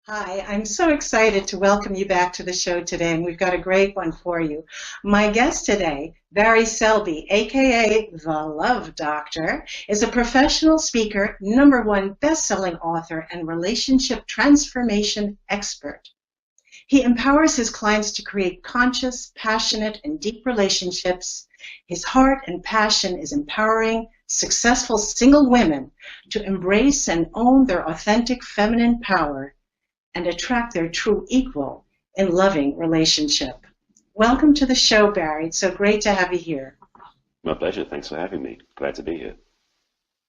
Hi, I'm so excited to welcome you back to the show today, and we've got a great one for you. My guest today, Barry Selby, aka the Love Doctor, is a professional speaker, #1 best-selling author, and relationship transformation expert. He empowers his clients to create conscious, passionate, and deep relationships. His heart and passion is empowering successful single women to embrace and own their authentic feminine power and attract their true equal in loving relationship. Welcome to the show, Barry. It's so great to have you here. My pleasure. Thanks for having me. Glad to be here.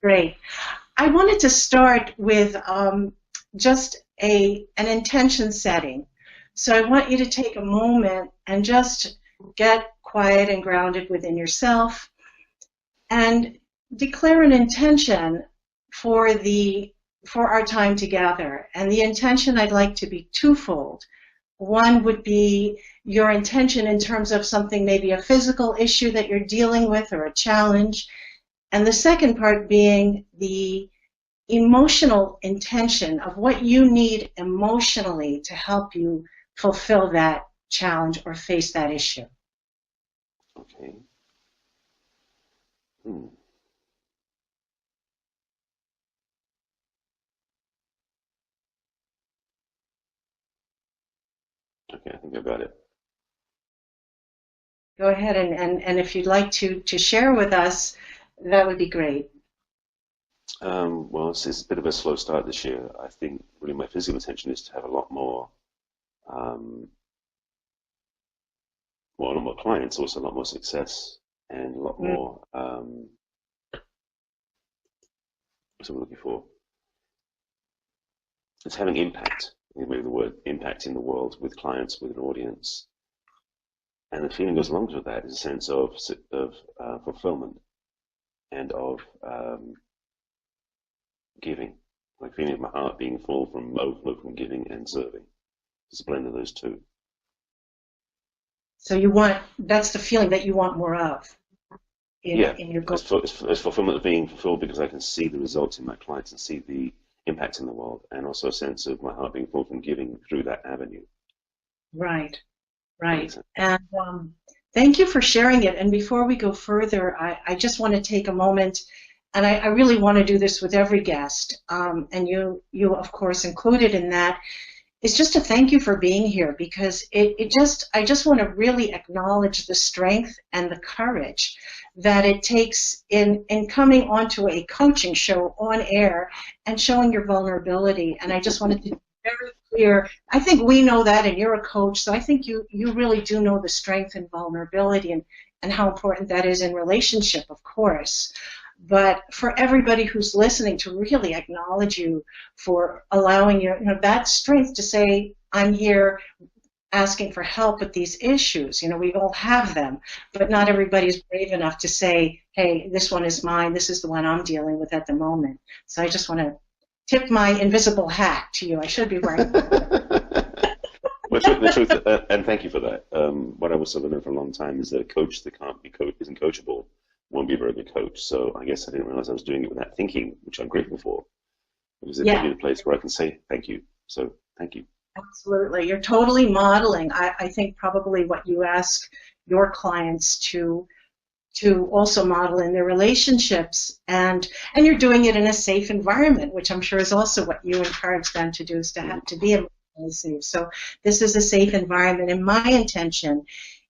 Great. I wanted to start with just an intention setting. So I want you to take a moment and just get quiet and grounded within yourself and declare an intention for our time together. And the intention I'd like to be twofold. One would be your intention in terms of something, maybe a physical issue that you're dealing with or a challenge. And the second part being the emotional intention of what you need emotionally to help you fulfill that challenge or face that issue. Okay. Okay, I think I got it. Go ahead, and if you'd like to share with us, that would be great. Well, it's a bit of a slow start this year. I think really my physical intention is to have a lot more, well, a lot more clients, also a lot more success, and a lot more, what's I'm looking for? It's having impact, maybe the word impact in the world with clients, with an audience. And the feeling goes along with that is a sense of fulfillment and of giving, like feeling of my heart being full from overflow from giving and serving. It's a blend of those two. So that's the feeling that you want more of in your goal. It's fulfillment of being fulfilled because I can see the results in my clients and see the impact in the world, and also a sense of my heart being full from giving through that avenue. Right. And thank you for sharing it. And before we go further, I just want to take a moment, and I really want to do this with every guest, and you of course included in that, is just to thank you for being here, because I just want to really acknowledge the strength and the courage that it takes in coming onto a coaching show on air and showing your vulnerability. And I just wanted to be very clear. I think we know that, and you're a coach, so I think you really do know the strength and vulnerability and how important that is in relationship, of course. But for everybody who's listening, to really acknowledge you for allowing that strength to say, I'm here asking for help with these issues. We all have them, but not everybody's brave enough to say, hey, this one is mine, this is the one I'm dealing with at the moment. So I just want to tip my invisible hat to you. I should be wearing Well, the truth, and thank you for that. What I was learning for a long time is that a coach that can't be isn't coachable won't be a very good coach. So I guess I didn't realize I was doing it with that thinking, which I'm grateful for. Because it put me in a place where I can say thank you. So thank you. Absolutely. You're totally modeling, I think, probably what you ask your clients to also model in their relationships, and you're doing it in a safe environment, which I'm sure is also what you encourage them to do, is to have to be emotionally safe. So this is a safe environment, and my intention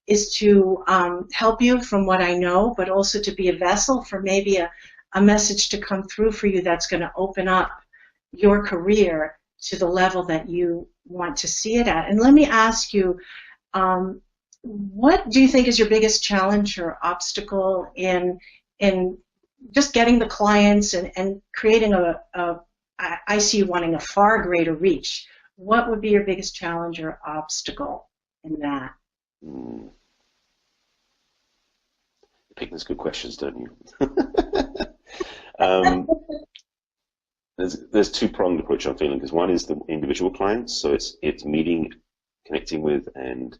is to help you from what I know, but also to be a vessel for maybe a message to come through for you that's going to open up your career to the level that you want to see it at. And let me ask you, what do you think is your biggest challenge or obstacle in just getting the clients and creating I see you wanting a far greater reach. What would be your biggest challenge or obstacle in that? You pick those good questions, don't you? There's two-pronged approach I'm feeling, because one is the individual clients, so it's meeting, connecting with, and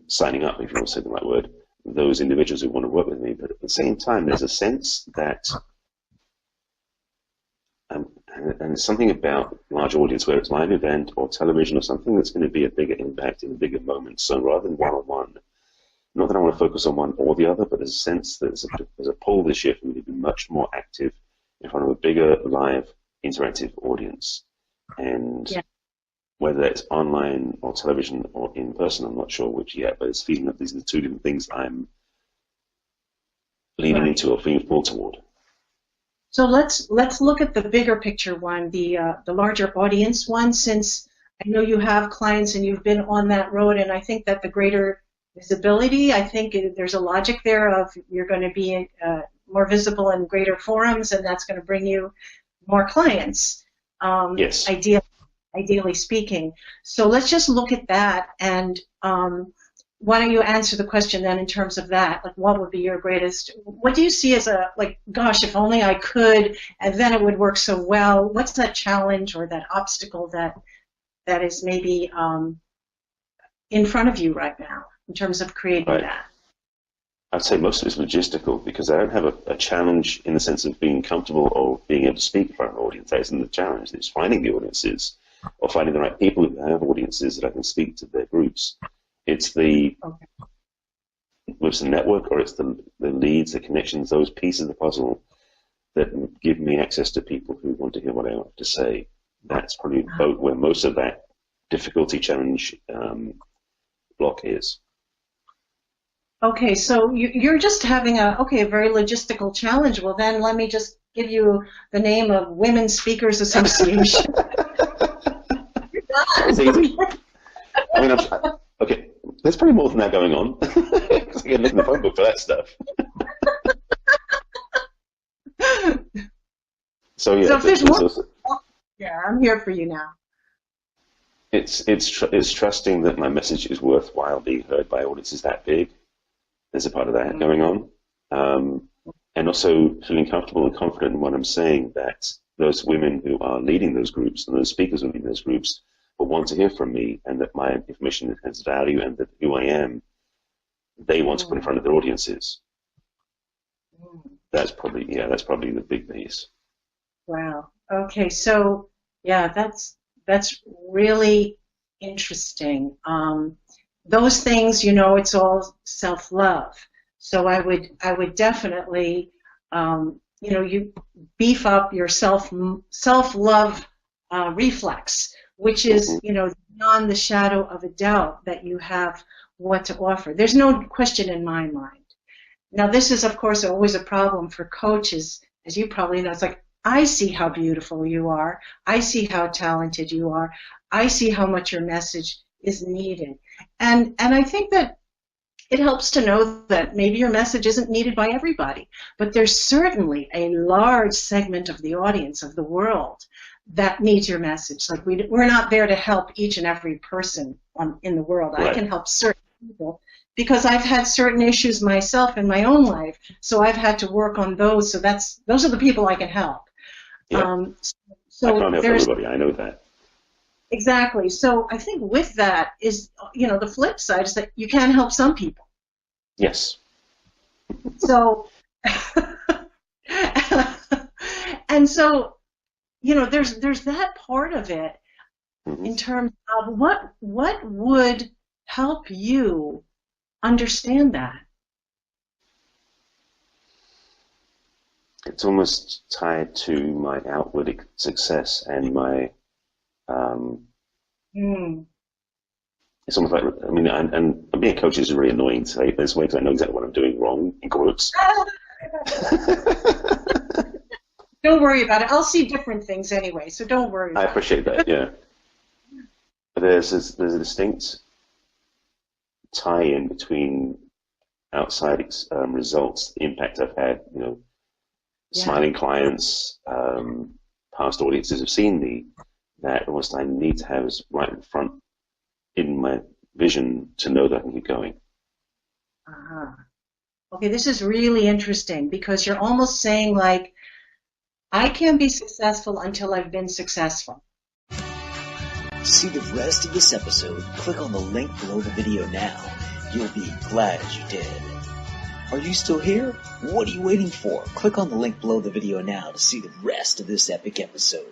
signing up, if you want to say the right word, those individuals who want to work with me. But at the same time, there's a sense that and it's something about large audience, whether it's live event or television or something that's going to be a bigger impact in a bigger moment. So rather than one-on-one, not that I want to focus on one or the other, but there's a sense that there's a pull this year for me to be much more active in front of a bigger live interactive audience. And whether it's online or television or in person, I'm not sure which yet, but it's feeling that these are the two different things I'm leaning into or feeling pulled toward. So let's look at the bigger picture one, the larger audience one, since I know you have clients and you've been on that road, and I think that the greater visibility, I think there's a logic there of you're going to be more visible in greater forums, and that's going to bring you more clients. Yes. Ideally speaking. So let's just look at that, and why don't you answer the question then in terms of that? Like, what would be your greatest, what do you see as a, like, gosh, if only I could, and then it would work so well. What's that challenge or that obstacle that is maybe in front of you right now in terms of creating that? I'd say most of it's logistical, because I don't have a challenge in the sense of being comfortable or being able to speak in front of an audience. That isn't the challenge. It's finding the audiences or finding the right people who have audiences that I can speak to their groups. It's the with the network, or it's the leads, the connections, those pieces of the puzzle that give me access to people who want to hear what I have to say. That's probably where most of that difficulty challenge block is. Okay, so you're just having a very logistical challenge. Well, then let me just give you the name of Women Speakers Association. It's easy. I mean, okay, there's probably more than that going on. Because I can look in the phone book for that stuff. So yeah, so if there's more, I'm here for you now. It's trusting that my message is worthwhile being heard by audiences that big. There's a part of that going on, and also feeling comfortable and confident in what I'm saying. That those women who are leading those groups and those speakers who are leading those groups will want to hear from me, and that my information has value, and that who I am, they want to put in front of their audiences. That's probably the big piece. Wow. Okay. So yeah, that's really interesting. Those things, it's all self-love. So I would definitely, you beef up your self-love reflex, which is, beyond the shadow of a doubt that you have what to offer. There's no question in my mind. Now, this is, of course, always a problem for coaches, as you probably know. It's like, I see how beautiful you are. I see how talented you are. I see how much your message is needed. And I think that it helps to know that maybe your message isn't needed by everybody, but there's certainly a large segment of the audience, of the world, that needs your message. Like, we're not there to help each and every person in the world. Right. I can help certain people because I've had certain issues myself in my own life, so I've had to work on those. So those are the people I can help. Yeah. So I can't help everybody. I know that. Exactly. So I think with that is, the flip side is that you can help some people. Yes. So, and so, there's that part of it in terms of what would help you understand that. It's almost tied to my outward success and my. It's almost like, and being a coach is really annoying to say this way because I know exactly what I'm doing wrong, in quotes. Don't worry about it. I'll see different things anyway, so don't worry about it. I appreciate that, yeah. But there's a distinct tie-in between outside results, the impact I've had, smiling clients, past audiences have seen me, that almost I need to have is right in front in my vision to know that I can keep going. Okay, this is really interesting because you're almost saying, like, I can't be successful until I've been successful. To see the rest of this episode, click on the link below the video now. You'll be glad you did. Are you still here? What are you waiting for? Click on the link below the video now to see the rest of this epic episode.